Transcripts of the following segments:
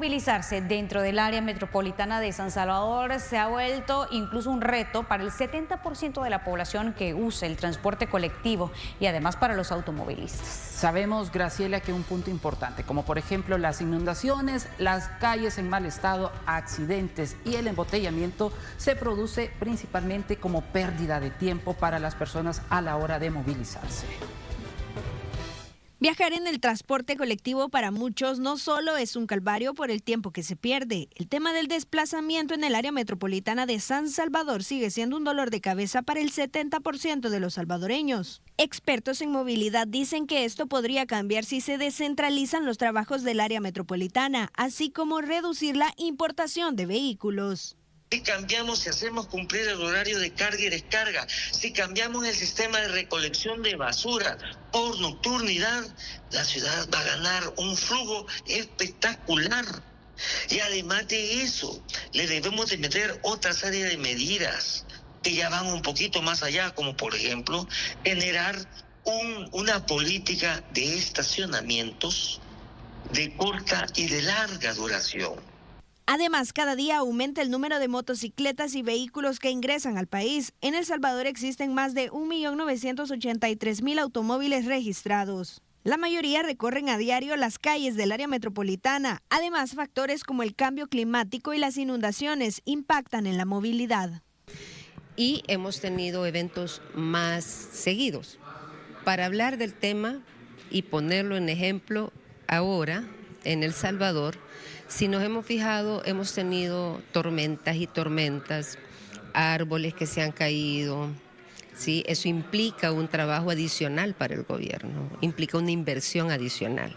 Movilizarse dentro del área metropolitana de San Salvador se ha vuelto incluso un reto para el 70% de la población que usa el transporte colectivo y además para los automovilistas. Sabemos, Graciela, que un punto importante, como por ejemplo las inundaciones, las calles en mal estado, accidentes y el embotellamiento, se produce principalmente como pérdida de tiempo para las personas a la hora de movilizarse. Viajar en el transporte colectivo para muchos no solo es un calvario por el tiempo que se pierde. El tema del desplazamiento en el área metropolitana de San Salvador sigue siendo un dolor de cabeza para el 70% de los salvadoreños. Expertos en movilidad dicen que esto podría cambiar si se descentralizan los trabajos del área metropolitana, así como reducir la importación de vehículos. Si cambiamos y hacemos cumplir el horario de carga y descarga, si cambiamos el sistema de recolección de basura por nocturnidad, la ciudad va a ganar un flujo espectacular. Y además de eso, le debemos de meter otra serie de medidas que ya van un poquito más allá, como por ejemplo, generar una política de estacionamientos de corta y de larga duración. Además, cada día aumenta el número de motocicletas y vehículos que ingresan al país. En El Salvador existen más de 1.983.000 automóviles registrados. La mayoría recorren a diario las calles del área metropolitana. Además, factores como el cambio climático y las inundaciones impactan en la movilidad. Y hemos tenido eventos más seguidos. Para hablar del tema y ponerlo en ejemplo ahora en El Salvador, si nos hemos fijado, hemos tenido tormentas y tormentas, árboles que se han caído, ¿sí? Eso implica un trabajo adicional para el gobierno, implica una inversión adicional.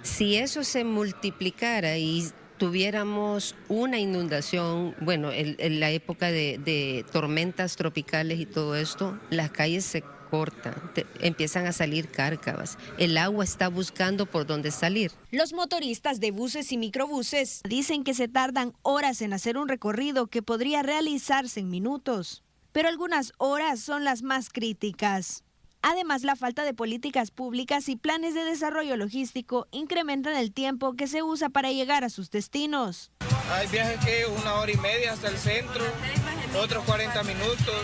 Si eso se multiplicara y tuviéramos una inundación, bueno, en la época de tormentas tropicales y todo esto, las calles se cortan, empiezan a salir cárcavas. El agua está buscando por dónde salir. Los motoristas de buses y microbuses dicen que se tardan horas en hacer un recorrido que podría realizarse en minutos, pero algunas horas son las más críticas. Además, la falta de políticas públicas y planes de desarrollo logístico incrementan el tiempo que se usa para llegar a sus destinos. Hay viajes que 1 hora y media hasta el centro, otros 40 minutos.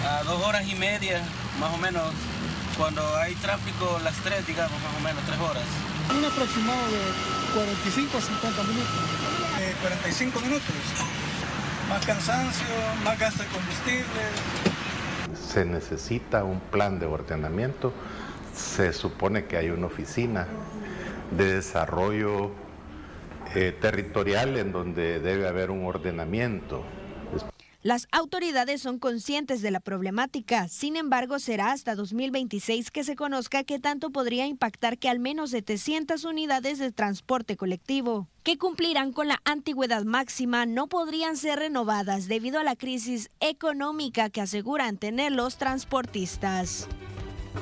A 2 horas y media, más o menos, cuando hay tráfico, las 3, digamos, más o menos, 3 horas. Un aproximado de 45 a 50 minutos. 45 minutos. Más cansancio, más gasto de combustible. Se necesita un plan de ordenamiento. Se supone que hay una oficina de desarrollo territorial en donde debe haber un ordenamiento. Las autoridades son conscientes de la problemática, sin embargo será hasta 2026 que se conozca qué tanto podría impactar que al menos 700 unidades de transporte colectivo, que cumplirán con la antigüedad máxima, no podrían ser renovadas debido a la crisis económica que aseguran tener los transportistas.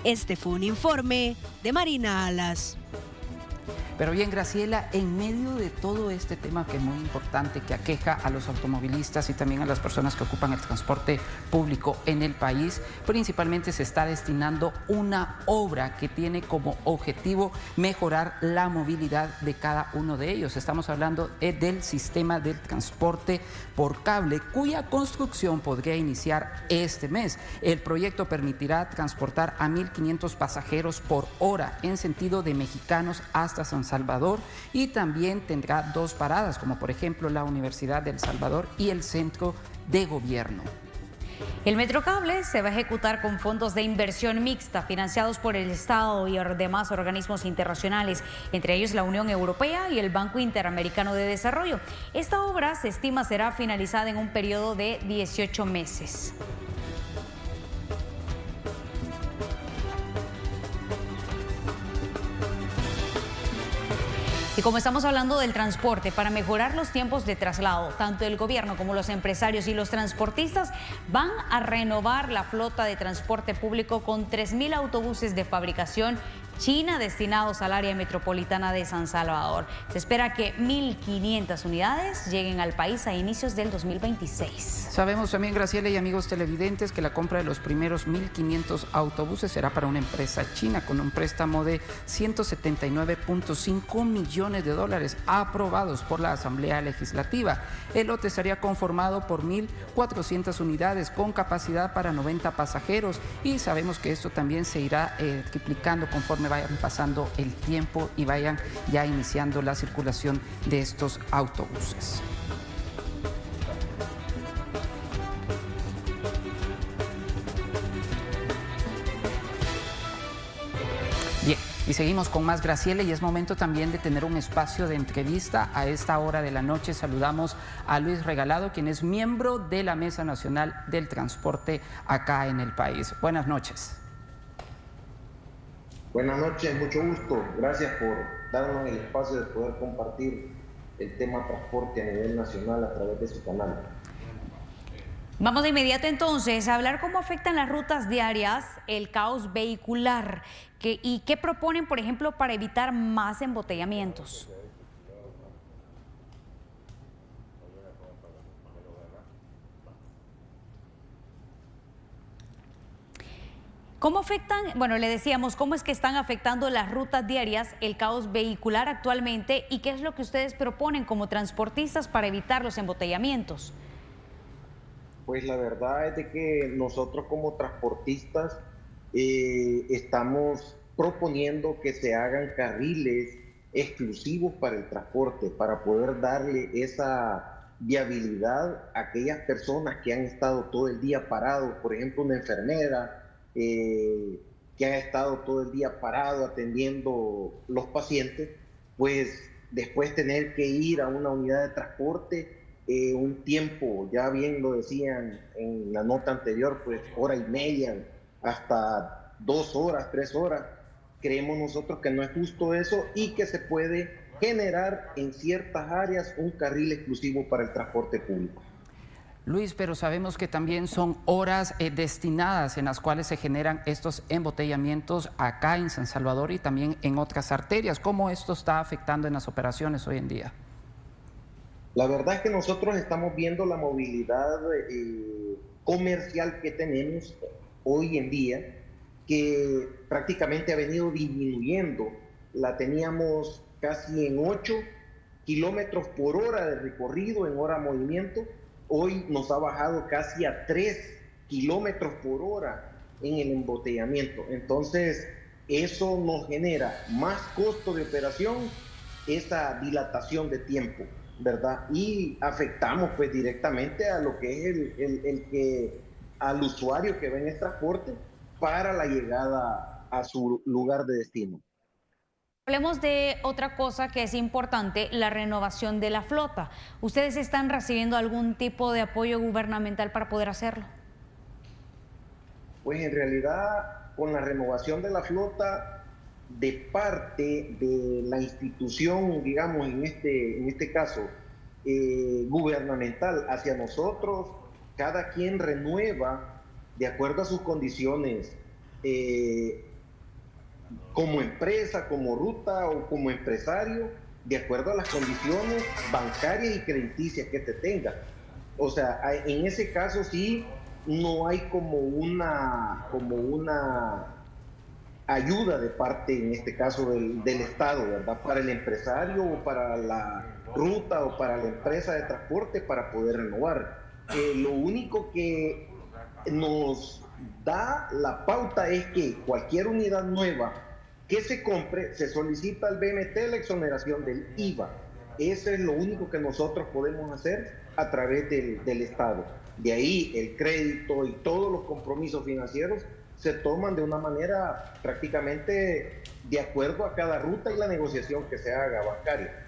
Este fue un informe de Marina Alas. Pero bien, Graciela, en medio de todo este tema que es muy importante, que aqueja a los automovilistas y también a las personas que ocupan el transporte público en el país, principalmente se está destinando una obra que tiene como objetivo mejorar la movilidad de cada uno de ellos. Estamos hablando del sistema de transporte por cable, cuya construcción podría iniciar este mes. El proyecto permitirá transportar a 1.500 pasajeros por hora en sentido de Mexicanos hasta San Salvador, y también tendrá 2 paradas, como por ejemplo la Universidad de El Salvador y el Centro de Gobierno. El Metrocable se va a ejecutar con fondos de inversión mixta financiados por el Estado y demás organismos internacionales, entre ellos la Unión Europea y el Banco Interamericano de Desarrollo. Esta obra se estima será finalizada en un periodo de 18 meses. Y como estamos hablando del transporte, para mejorar los tiempos de traslado, tanto el gobierno como los empresarios y los transportistas van a renovar la flota de transporte público con 3.000 autobuses de fabricación China destinados al área metropolitana de San Salvador. Se espera que 1.500 unidades lleguen al país a inicios del 2026. Sabemos también, Graciela y amigos televidentes, que la compra de los primeros 1.500 autobuses será para una empresa china con un préstamo de 179.5 millones de dólares aprobados por la Asamblea Legislativa. El lote estaría conformado por 1.400 unidades con capacidad para 90 pasajeros y sabemos que esto también se irá triplicando conforme vayan pasando el tiempo y vayan ya iniciando la circulación de estos autobuses. Bien, y seguimos con más, Graciela, y es momento también de tener un espacio de entrevista. A esta hora de la noche saludamos a Luis Regalado, quien es miembro de la Mesa Nacional del Transporte acá en el país. Buenas noches. Buenas noches, mucho gusto. Gracias por darnos el espacio de poder compartir el tema transporte a nivel nacional a través de su canal. Vamos de inmediato entonces a hablar cómo afectan las rutas diarias el caos vehicular y qué proponen, por ejemplo, para evitar más embotellamientos. ¿Cómo afectan? Bueno, le decíamos, ¿cómo es que están afectando las rutas diarias el caos vehicular actualmente y qué es lo que ustedes proponen como transportistas para evitar los embotellamientos? Pues la verdad es de que nosotros como transportistas estamos proponiendo que se hagan carriles exclusivos para el transporte, para poder darle esa viabilidad a aquellas personas que han estado todo el día parados, por ejemplo, una enfermera, que ha estado todo el día parado atendiendo los pacientes, pues después tener que ir a una unidad de transporte un tiempo, ya bien lo decían en la nota anterior, pues hora y media, hasta 2 horas, 3 horas. Creemos nosotros que no es justo eso y que se puede generar en ciertas áreas un carril exclusivo para el transporte público. Luis, pero sabemos que también son horas destinadas en las cuales se generan estos embotellamientos acá en San Salvador y también en otras arterias. ¿Cómo esto está afectando en las operaciones hoy en día? La verdad es que nosotros estamos viendo la movilidad comercial que tenemos hoy en día, que prácticamente ha venido disminuyendo. La teníamos casi en 8 kilómetros por hora de recorrido en hora de movimiento. Hoy nos ha bajado casi a 3 kilómetros por hora en el embotellamiento. Entonces, eso nos genera más costo de operación, esa dilatación de tiempo, ¿verdad? Y afectamos pues directamente a lo que es al usuario que va en el transporte para la llegada a su lugar de destino. Hablemos de otra cosa que es importante, la renovación de la flota. ¿Ustedes están recibiendo algún tipo de apoyo gubernamental para poder hacerlo? Pues en realidad, con la renovación de la flota, de parte de la institución, digamos, en este caso, gubernamental hacia nosotros, cada quien renueva de acuerdo a sus condiciones, como empresa, como ruta o como empresario, de acuerdo a las condiciones bancarias y crediticias que te tenga. O sea, en ese caso sí no hay como una ayuda de parte, en este caso, del Estado, ¿verdad? Para el empresario o para la ruta o para la empresa de transporte para poder renovar. Lo único que nos da la pauta es que cualquier unidad nueva que se compre, se solicita al BMT la exoneración del IVA. Eso es lo único que nosotros podemos hacer a través del Estado. De ahí el crédito y todos los compromisos financieros se toman de una manera prácticamente de acuerdo a cada ruta y la negociación que se haga bancaria.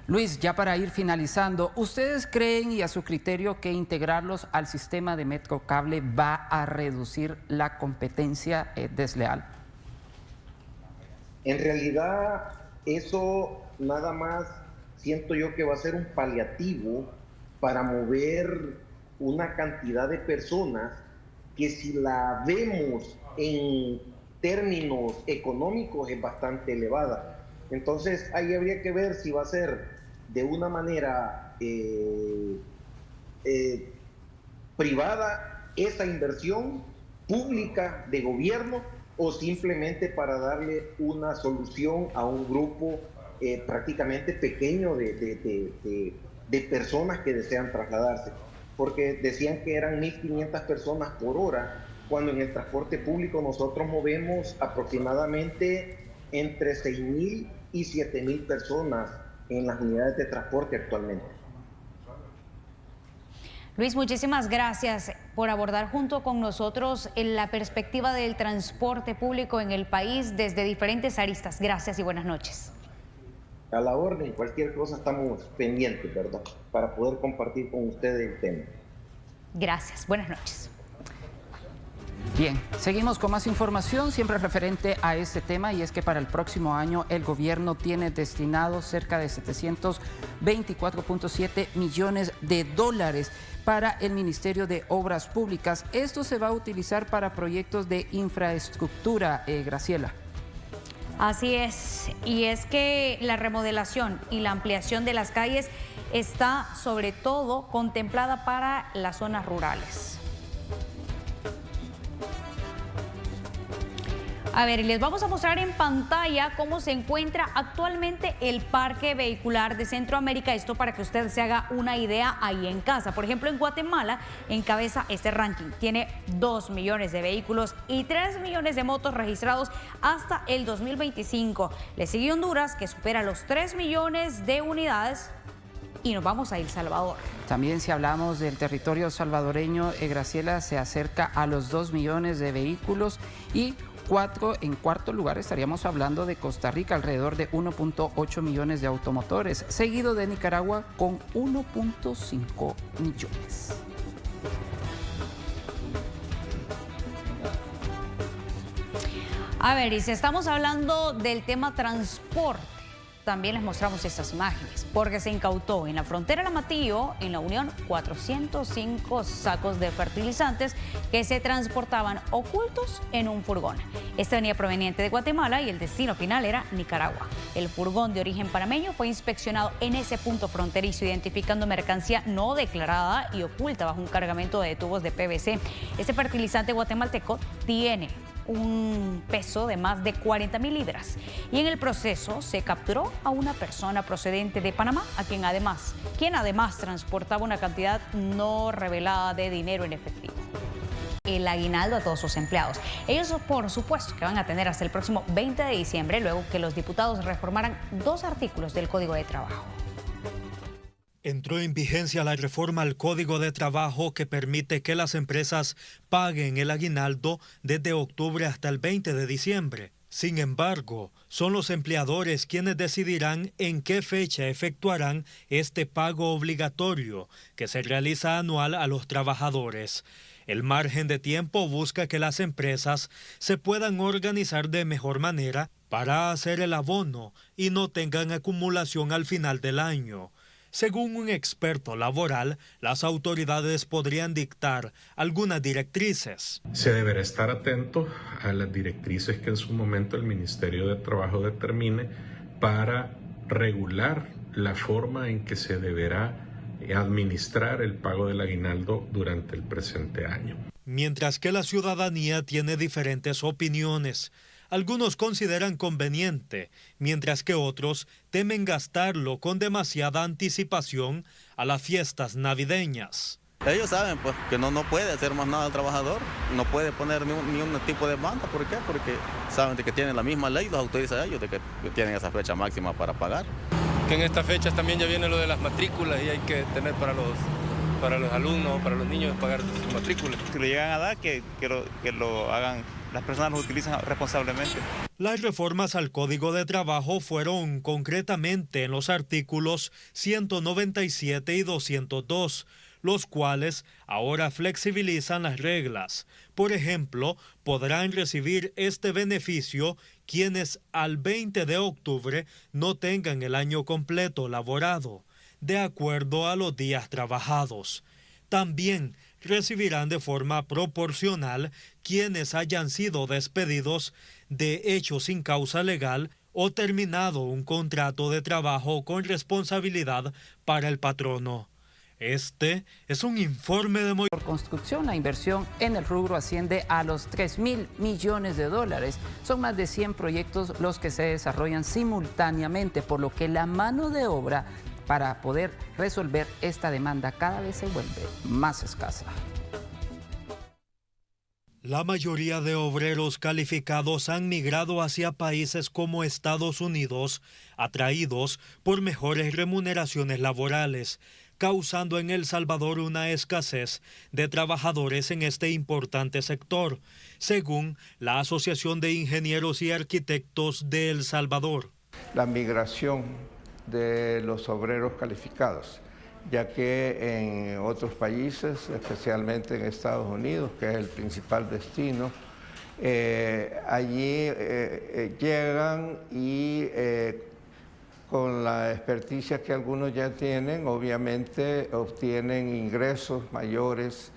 Luis, ya para ir finalizando, ¿ustedes creen y a su criterio que integrarlos al sistema de Metrocable va a reducir la competencia desleal? En realidad, eso nada más siento yo que va a ser un paliativo para mover una cantidad de personas que si la vemos en términos económicos es bastante elevada. Entonces ahí habría que ver si va a ser de una manera privada esa inversión pública de gobierno o simplemente para darle una solución a un grupo prácticamente pequeño de personas que desean trasladarse. Porque decían que eran 1.500 personas por hora, cuando en el transporte público nosotros movemos aproximadamente entre 6.000 y 7.000 personas en las unidades de transporte actualmente. Luis, muchísimas gracias por abordar junto con nosotros la perspectiva del transporte público en el país desde diferentes aristas. Gracias y buenas noches. A la orden, cualquier cosa estamos pendientes, ¿verdad? Para poder compartir con ustedes el tema. Gracias, buenas noches. Bien, seguimos con más información, siempre referente a este tema, y es que para el próximo año el gobierno tiene destinado cerca de 724.7 millones de dólares para el Ministerio de Obras Públicas. Esto se va a utilizar para proyectos de infraestructura, Graciela. Así es, y es que la remodelación y la ampliación de las calles está sobre todo contemplada para las zonas rurales. A ver, les vamos a mostrar en pantalla cómo se encuentra actualmente el parque vehicular de Centroamérica. Esto para que usted se haga una idea ahí en casa. Por ejemplo, en Guatemala encabeza este ranking. Tiene 2 millones de vehículos y 3 millones de motos registrados hasta el 2025. Le sigue Honduras, que supera los 3 millones de unidades. Y nos vamos a El Salvador. También si hablamos del territorio salvadoreño, Graciela, se acerca a los 2 millones de vehículos y en cuarto lugar estaríamos hablando de Costa Rica, alrededor de 1.8 millones de automotores, seguido de Nicaragua con 1.5 millones. A ver, y si estamos hablando del tema transporte, también les mostramos estas imágenes, porque se incautó en la frontera de Amatillo, en La Unión, 405 sacos de fertilizantes que se transportaban ocultos en un furgón. Este venía proveniente de Guatemala y el destino final era Nicaragua. El furgón de origen panameño fue inspeccionado en ese punto fronterizo, identificando mercancía no declarada y oculta bajo un cargamento de tubos de PVC. Este fertilizante guatemalteco tiene un peso de más de 40.000 libras. Y en el proceso se capturó a una persona procedente de Panamá, quien además transportaba una cantidad no revelada de dinero en efectivo. El aguinaldo a todos sus empleados. Ellos, por supuesto, que van a tener hasta el próximo 20 de diciembre, luego que los diputados reformaran 2 artículos del Código de Trabajo. Entró en vigencia la reforma al Código de Trabajo que permite que las empresas paguen el aguinaldo desde octubre hasta el 20 de diciembre. Sin embargo, son los empleadores quienes decidirán en qué fecha efectuarán este pago obligatorio que se realiza anual a los trabajadores. El margen de tiempo busca que las empresas se puedan organizar de mejor manera para hacer el abono y no tengan acumulación al final del año. Según un experto laboral, las autoridades podrían dictar algunas directrices. Se deberá estar atento a las directrices que en su momento el Ministerio de Trabajo determine para regular la forma en que se deberá administrar el pago del aguinaldo durante el presente año. Mientras que la ciudadanía tiene diferentes opiniones. Algunos consideran conveniente, mientras que otros temen gastarlo con demasiada anticipación a las fiestas navideñas. Ellos saben pues que no puede hacer más nada al trabajador, no puede poner ni un tipo de demanda. ¿Por qué? Porque saben de que tienen la misma ley, los autoriza a ellos de que tienen esa fecha máxima para pagar. Que en estas fechas también ya viene lo de las matrículas y hay que tener para los alumnos, para los niños, pagar sus matrículas. Si lo llegan a dar, que lo hagan. Las personas lo utilizan responsablemente. Las reformas al Código de Trabajo fueron concretamente en los artículos 197 y 202, los cuales ahora flexibilizan las reglas. Por ejemplo, podrán recibir este beneficio quienes al 20 de octubre no tengan el año completo laborado, de acuerdo a los días trabajados. También recibirán de forma proporcional quienes hayan sido despedidos de hecho sin causa legal o terminado un contrato de trabajo con responsabilidad para el patrono. Este es un informe de Por construcción, la inversión en el rubro asciende a los 3.000 millones de dólares. Son más de 100 proyectos los que se desarrollan simultáneamente, por lo que la mano de obra para poder resolver esta demanda cada vez se vuelve más escasa. La mayoría de obreros calificados han migrado hacia países como Estados Unidos, atraídos por mejores remuneraciones laborales, causando en El Salvador una escasez de trabajadores en este importante sector, según la Asociación de Ingenieros y Arquitectos de El Salvador. La migración de los obreros calificados, ya que en otros países, especialmente en Estados Unidos, que es el principal destino, allí llegan y con la experticia que algunos ya tienen, obviamente obtienen ingresos mayores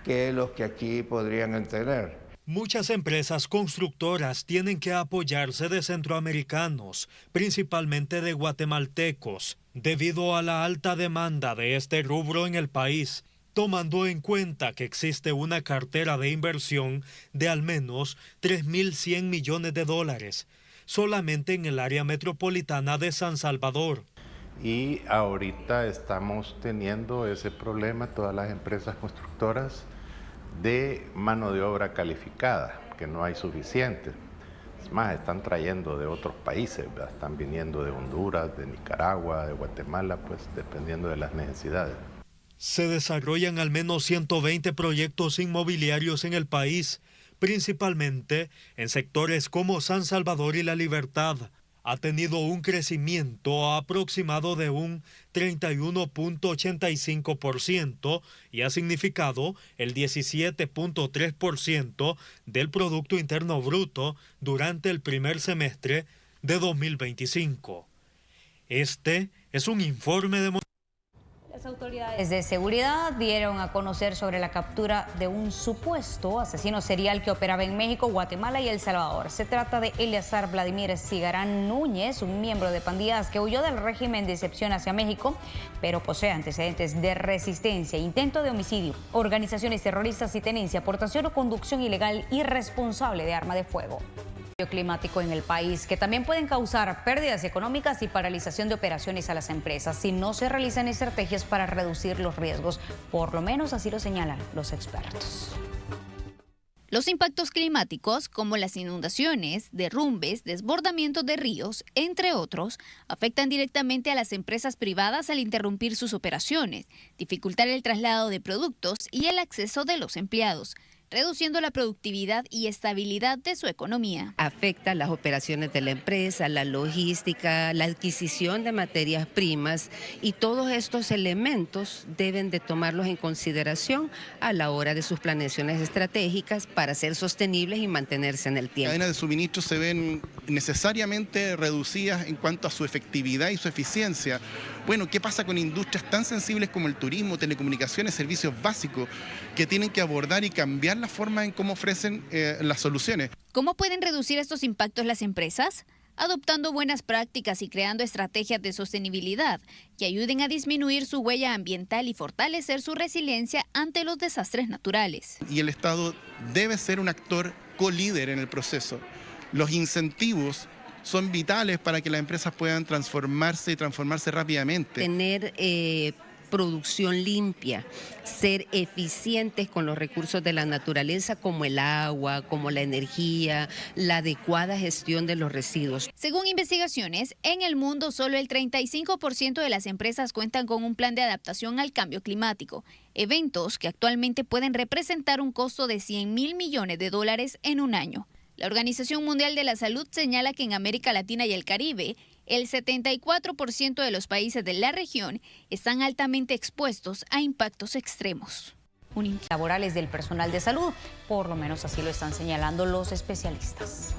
que los que aquí podrían tener. Muchas empresas constructoras tienen que apoyarse de centroamericanos, principalmente de guatemaltecos, debido a la alta demanda de este rubro en el país, tomando en cuenta que existe una cartera de inversión de al menos 3.100 millones de dólares, solamente en el área metropolitana de San Salvador. Y ahorita estamos teniendo ese problema, todas las empresas constructoras, de mano de obra calificada, que no hay suficiente. Es más, están trayendo de otros países, ¿verdad? Están viniendo de Honduras, de Nicaragua, de Guatemala, pues dependiendo de las necesidades. Se desarrollan al menos 120 proyectos inmobiliarios en el país, principalmente en sectores como San Salvador y La Libertad. Ha tenido un crecimiento aproximado de un 31.85% y ha significado el 17.3% del Producto Interno Bruto durante el primer semestre de 2025. Este es un informe de... Las autoridades de seguridad dieron a conocer sobre la captura de un supuesto asesino serial que operaba en México, Guatemala y El Salvador. Se trata de Eleazar Vladimir Cigarán Núñez, un miembro de pandillas que huyó del régimen de excepción hacia México, pero posee antecedentes de resistencia, intento de homicidio, organizaciones terroristas y tenencia, aportación o conducción ilegal irresponsable de arma de fuego. Climático en el país, que también pueden causar pérdidas económicas y paralización de operaciones a las empresas si no se realizan estrategias para reducir los riesgos. Por lo menos así lo señalan los expertos. Los impactos climáticos, como las inundaciones, derrumbes, desbordamientos de ríos, entre otros, afectan directamente a las empresas privadas al interrumpir sus operaciones, dificultar el traslado de productos y el acceso de los empleados, reduciendo la productividad y estabilidad de su economía. Afecta las operaciones de la empresa, la logística, la adquisición de materias primas, y todos estos elementos deben de tomarlos en consideración a la hora de sus planeaciones estratégicas para ser sostenibles y mantenerse en el tiempo. Las cadenas de suministro se ven necesariamente reducidas en cuanto a su efectividad y su eficiencia. Bueno, ¿qué pasa con industrias tan sensibles como el turismo, telecomunicaciones, servicios básicos, que tienen que abordar y cambiar la forma en cómo ofrecen las soluciones? ¿Cómo pueden reducir estos impactos las empresas? Adoptando buenas prácticas y creando estrategias de sostenibilidad que ayuden a disminuir su huella ambiental y fortalecer su resiliencia ante los desastres naturales. Y el Estado debe ser un actor co-líder en el proceso. Los incentivos son vitales para que las empresas puedan transformarse y transformarse rápidamente. Tener producción limpia, ser eficientes con los recursos de la naturaleza como el agua, como la energía, la adecuada gestión de los residuos. Según investigaciones, en el mundo solo el 35% de las empresas cuentan con un plan de adaptación al cambio climático, eventos que actualmente pueden representar un costo de $100.000 millones en un año. La Organización Mundial de la Salud señala que en América Latina y el Caribe, el 74% de los países de la región están altamente expuestos a impactos extremos. Laborales del personal de salud, por lo menos así lo están señalando los especialistas.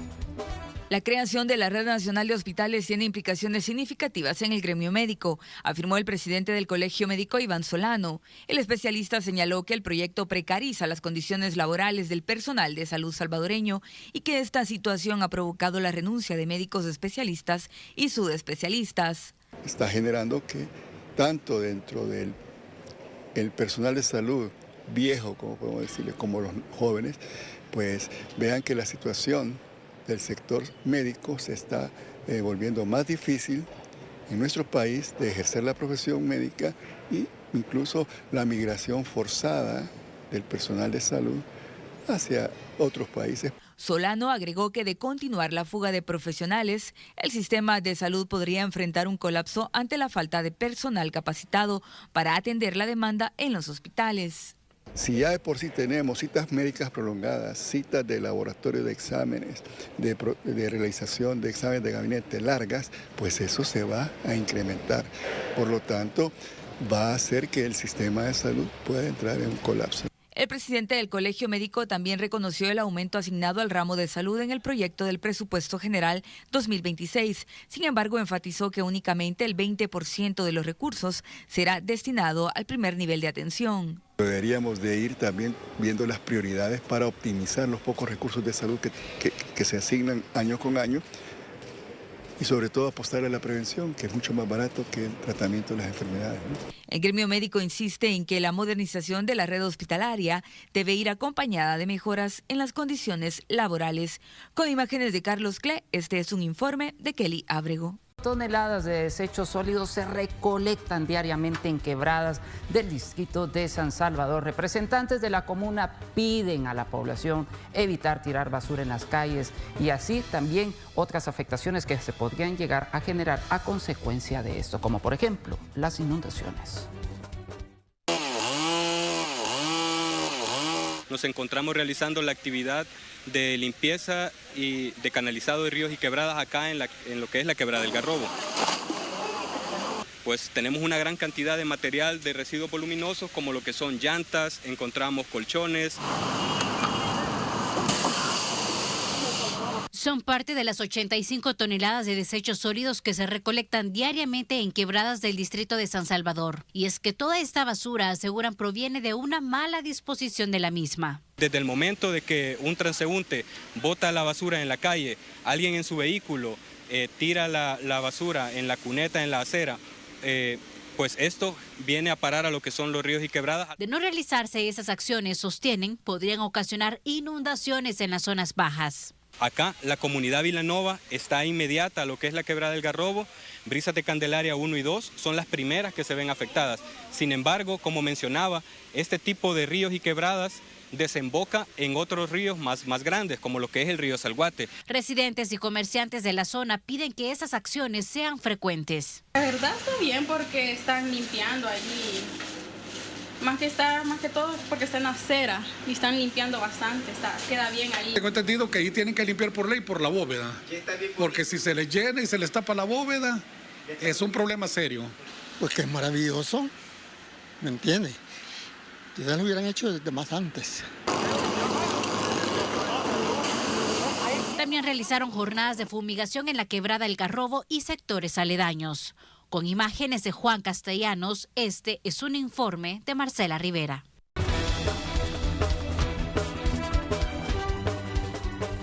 La creación de la Red Nacional de Hospitales tiene implicaciones significativas en el gremio médico, afirmó el presidente del Colegio Médico, Iván Solano. El especialista señaló que el proyecto precariza las condiciones laborales del personal de salud salvadoreño y que esta situación ha provocado la renuncia de médicos especialistas y subespecialistas. Está generando que tanto dentro del personal de salud viejo, como podemos decirle, como los jóvenes, pues vean que la situación del sector médico se está volviendo más difícil en nuestro país de ejercer la profesión médica e incluso la migración forzada del personal de salud hacia otros países. Solano agregó que de continuar la fuga de profesionales, el sistema de salud podría enfrentar un colapso ante la falta de personal capacitado para atender la demanda en los hospitales. Si ya de por sí tenemos citas médicas prolongadas, citas de laboratorio de exámenes, de realización de exámenes de gabinete largas, pues eso se va a incrementar. Por lo tanto, va a hacer que el sistema de salud pueda entrar en un colapso. El presidente del Colegio Médico también reconoció el aumento asignado al ramo de salud en el proyecto del Presupuesto General 2026. Sin embargo, enfatizó que únicamente el 20% de los recursos será destinado al primer nivel de atención. Deberíamos de ir también viendo las prioridades para optimizar los pocos recursos de salud que se asignan año con año y sobre todo apostar a la prevención, que es mucho más barato que el tratamiento de las enfermedades, ¿no? El gremio médico insiste en que la modernización de la red hospitalaria debe ir acompañada de mejoras en las condiciones laborales. Con imágenes de Carlos Cle, este es un informe de Kelly Ábrego. Toneladas de desechos sólidos se recolectan diariamente en quebradas del distrito de San Salvador. Representantes de la comuna piden a la población evitar tirar basura en las calles y así también otras afectaciones que se podrían llegar a generar a consecuencia de esto, como por ejemplo las inundaciones. Nos encontramos realizando la actividad de limpieza y de canalizado de ríos y quebradas acá en lo que es la quebrada del Garrobo. Pues tenemos una gran cantidad de material de residuos voluminosos como lo que son llantas, encontramos colchones. Son parte de las 85 toneladas de desechos sólidos que se recolectan diariamente en quebradas del distrito de San Salvador. Y es que toda esta basura, aseguran, proviene de una mala disposición de la misma. Desde el momento de que un transeúnte bota la basura en la calle, alguien en su vehículo tira la basura en la cuneta, en la acera, pues esto viene a parar a lo que son los ríos y quebradas. De no realizarse esas acciones, sostienen, podrían ocasionar inundaciones en las zonas bajas. Acá la comunidad Vilanova está inmediata a lo que es la quebrada del Garrobo. Brisas de Candelaria 1 y 2 son las primeras que se ven afectadas. Sin embargo, como mencionaba, este tipo de ríos y quebradas desemboca en otros ríos más grandes, como lo que es el río Salguate. Residentes y comerciantes de la zona piden que esas acciones sean frecuentes. La verdad está bien porque están limpiando allí. Más que todo porque está en la acera y están limpiando bastante, queda bien ahí. Tengo entendido que ahí tienen que limpiar por ley por la bóveda, porque si se les llena y se les tapa la bóveda, es un problema serio. Pues que es maravilloso, ¿me entiende? Quizás lo hubieran hecho desde más antes. También realizaron jornadas de fumigación en la quebrada El Garrobo y sectores aledaños. Con imágenes de Juan Castellanos, este es un informe de Marcela Rivera.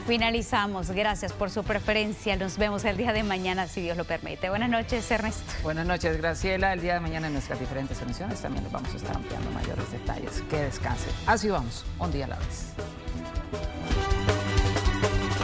Finalizamos. Gracias por su preferencia. Nos vemos el día de mañana, si Dios lo permite. Buenas noches, Ernesto. Buenas noches, Graciela. El día de mañana en nuestras diferentes emisiones también les vamos a estar ampliando mayores detalles. Que descanse. Así vamos, un día a la vez.